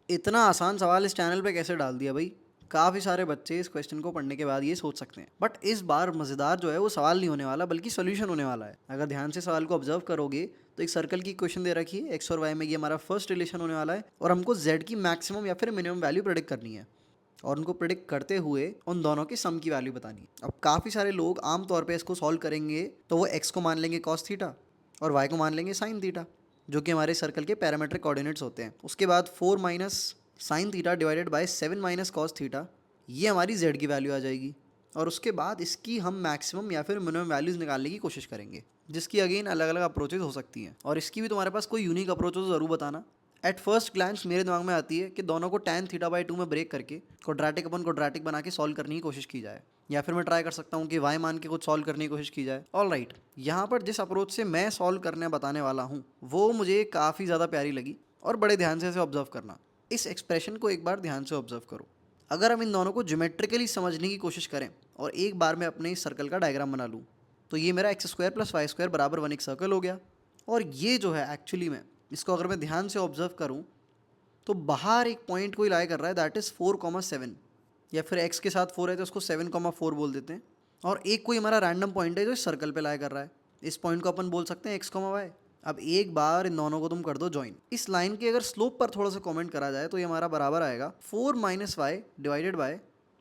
इतना आसान सवाल इस चैनल पे कैसे डाल दिया भाई। काफ़ी सारे बच्चे इस क्वेश्चन को पढ़ने के बाद ये सोच सकते हैं, बट इस बार मज़ेदार जो है वो सवाल नहीं होने वाला बल्कि सोल्यूशन होने वाला है। अगर ध्यान से सवाल को ऑब्जर्व करोगे तो एक सर्कल की क्वेश्चन दे रखी है, एक्स और वाई में ये हमारा फर्स्ट रिलेशन होने वाला है और हमको जेड की मैक्सिमम या फिर मिनिमम वैल्यू प्रेडिक्ट करनी है और उनको प्रेडिक्ट करते हुए उन दोनों की सम की वैल्यू बतानी है। अब काफ़ी सारे लोग आमतौर पर इसको सॉल्व करेंगे तो वो एक्स को मान लेंगे कॉस थीटा और वाई को मान लेंगे साइन थीटा, जो कि हमारे सर्कल के पैरामीट्रिक कोऑर्डिनेट्स होते हैं। उसके बाद 4 minus sine theta divided by 7 minus cos theta, ये हमारी जेड की वैल्यू आ जाएगी। और उसके बाद इसकी हम मैक्सिमम या फिर मिनिमम वैल्यूज़ निकालने की कोशिश करेंगे, जिसकी अगेन अलग अलग अप्रोचेज हो सकती हैं और इसकी भी तुम्हारे पास कोई यूनिक अप्रोच हो तो ज़रूर बताना। एट फर्स्ट ग्लैंस मेरे दिमाग में आती है कि दोनों को tan थीटा बाई 2 में ब्रेक करके क्वाड्रेटिक अपन क्वाड्रेटिक बना के सॉल्व करने की कोशिश की जाए, या फिर मैं ट्राई कर सकता हूँ कि y मान के कुछ सॉल्व करने की कोशिश की जाए। ऑल राइट, यहाँ पर जिस अप्रोच से मैं सॉल्व करने बताने वाला हूँ वो मुझे काफ़ी ज़्यादा प्यारी लगी और बड़े ध्यान से इसे ऑब्जर्व करना। इस एक्सप्रेशन को एक बार ध्यान से ऑब्जर्व करो। अगर हम इन दोनों को ज्योमेट्रिकली समझने की कोशिश करें और एक बार मैं अपने इस सर्कल का डायग्राम बना लूँ तो ये मेरा x square plus y square बराबर 1 एक सर्कल हो गया। और ये जो है एक्चुअली में इसको अगर मैं ध्यान से ऑब्जर्व करूँ तो बाहर एक पॉइंट कोई लाई कर रहा है, दैट इज़ 4,7, या फिर x के साथ 4 है तो उसको 7,4 बोल देते हैं। और एक कोई हमारा रैंडम पॉइंट है जो इस सर्कल पे लाई कर रहा है, इस पॉइंट को अपन बोल सकते हैं x, y। अब एक बार इन दोनों को तुम कर दो ज्वाइन। इस लाइन की अगर स्लोप पर थोड़ा सा कमेंट करा जाए तो ये हमारा बराबर आएगा 4 minus y divided by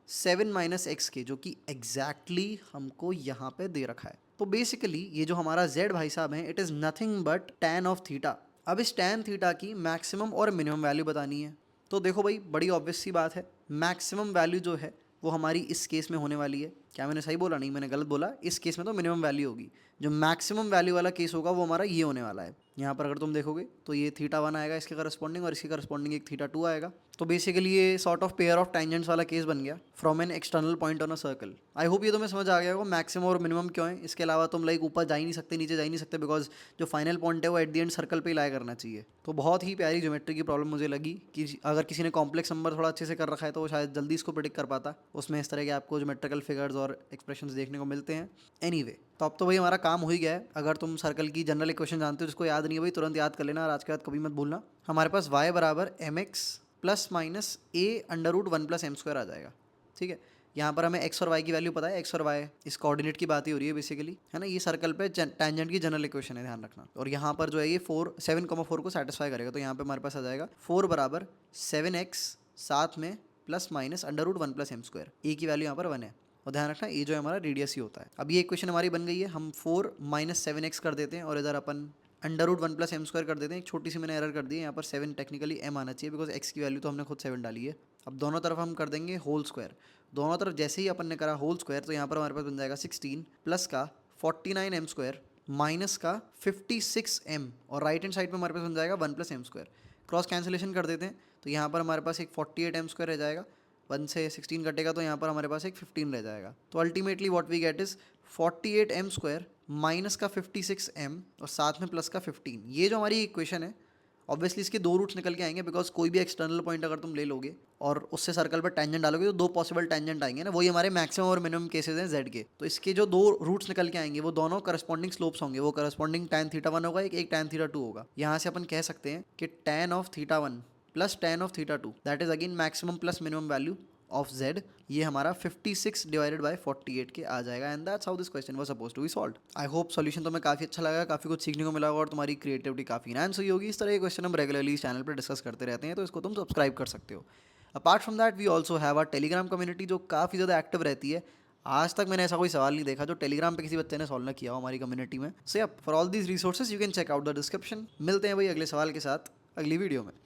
7 minus x के, जो कि एग्जैक्टली हमको यहाँ पे दे रखा है। तो बेसिकली ये जो हमारा z भाई साहब है, it is nothing but tan of theta. अब इस tan थीटा की मैक्सिमम और मिनिमम वैल्यू बतानी है। तो देखो भाई, बड़ी ऑब्वियस सी बात है, मैक्सिमम वैल्यू जो है वो हमारी इस केस में होने वाली है। क्या मैंने सही बोला? नहीं, मैंने गलत बोला। इस केस में तो मिनिमम वैल्यू होगी। जो मैक्सिमम वैल्यू वाला केस होगा वो हमारा ये होने वाला है। यहाँ पर अगर तुम देखोगे तो ये थीटा 1 आएगा इसके करस्पॉन्डिंग और इसके करस्पॉन्डिंग एक थीटा 2 आएगा। तो बेसिकली ये sort of pair of tangents वाला केस बन गया from an external point on a circle. I hope ये तुम्हें समझ आ गया होगा मैक्सिमम और मिनिमम क्यों है। इसके अलावा तुम लाइक ऊपर जा ही नहीं सकते, नीचे जा ही नहीं सकते, बिकॉज जो फाइनल पॉइंट है वो एट द एंड सर्कल पे ही लाया करना चाहिए। तो बहुत ही प्यारी ज्योमेट्री की प्रॉब्लम मुझे लगी कि अगर किसी ने कॉम्प्लेक्स नंबर थोड़ा अच्छे से कर रखा है तो वो शायद जल्दी इसको प्रिडिक्ट कर पाता। उसमें इस तरह के आपको ज्योमेट्रिकल फिगर्स और एक्सप्रेशंस देखने को मिलते हैं। एनीवे, तो अब तो भाई हमारा काम हो ही गया है। अगर तुम सर्कल की जनरल इक्वेशन जानते हो, जिसको याद नहीं है भाई तुरंत याद कर लेना और आज के बाद कभी मत भूलना। हमारे पास y बराबर m x plus minus a under root 1 plus m square आ जाएगा। ठीक है, यहाँ पर हमें x और y की वैल्यू पता है। x और y इस कोऑर्डिनेट की बात ही हो रही है बेसिकली, है ना। ये सर्कल पे टेंजेंट की जनरल इक्वेशन है, ध्यान रखना। और यहाँ पर जो है ये 7,4 को सेटिस्फाई करेगा। तो यहाँ पे हमारे पास आ जाएगा 4 बराबर 7x साथ में plus minus under root 1 plus m square. A की वैल्यू यहाँ पर 1 है और ध्यान रखना ये जो है हमारा रेडियस ही होता है। अब ये इक्वेशन हमारी बन गई है। हम 4 माइनस 7x कर देते हैं और इधर अपन under root 1 plus m square कर देते हैं। एक छोटी सी मैंने एरर कर दी है, यहाँ पर 7 टेक्निकली m आना चाहिए बिकॉज x की वैल्यू तो हमने खुद 7 डाली है। अब दोनों तरफ हम कर देंगे होल स्क्वायर। दोनों तरफ जैसे ही अपन ने करा होल स्क्वायर तो यहाँ पर हमारे पास बन जाएगा 16 प्लस का 49 एम स्क्वायर माइनस का 56 m, और राइट हैंड साइड पर हमारे पास बन जाएगा 1 plus m square. Cross cancellation कर देते हैं तो यहाँ पर हमारे पास एक 48 एम स्क्वायर रह जाएगा। 1 से 16 कटेगा तो यहाँ पर हमारे पास एक 15 रह जाएगा। तो ultimately what we get is 48 m square minus का 56 एम और साथ में प्लस का 15। ये जो हमारी इक्वेशन है, ऑब्वियसली इसके दो रूट्स निकल के आएंगे बिकॉज कोई भी एक्सटर्नल पॉइंट अगर तुम ले लोगे और उससे सर्कल पर टेंजेंट डालोगे तो दो पॉसिबल टेंजेंट आएंगे ना। वही हमारे मैक्सिमम और मिनिमम केसेस हैं जेड के। तो इसके जो दो रूट्स निकल के आएंगे वो दोनों करस्पॉन्डिंग स्लोप्स होंगे। वो करस्पॉन्डिंग tan थीटा 1 होगा, एक tan थीटा 2 होगा। यहाँ से अपन कह सकते हैं कि tan of theta 1 plus tan of theta 2 that is again maximum plus minimum value of z, ये हमारा 56 डिवाइडेड बाय 48 के आ जाएगा। And that's how this question was supposed to be solved. I hope solution तुम्हें काफी अच्छा लगा, काफी कुछ सीखने को मिला होगा और तुम्हारी क्रिएटिविटी काफी एनहांस हुई होगी। इस तरह के क्वेश्चन हम रेगुलरली इस चैनल पर डिस्कस करते रहते हैं, तो इसको तुम सब्सक्राइब कर सकते हो। Apart from that we also have our Telegram community जो काफ़ी ज़्यादा एक्टिव रहती है। आज तक मैंने ऐसा कोई सवाल नहीं देखा जो टेलीग्राम पे किसी बच्चे ने सॉल्व ना किया हो हमारी कम्युनिटी में। So for all these resources you can check out the description. मिलते हैं भाई अगले सवाल के साथ अगली वीडियो में।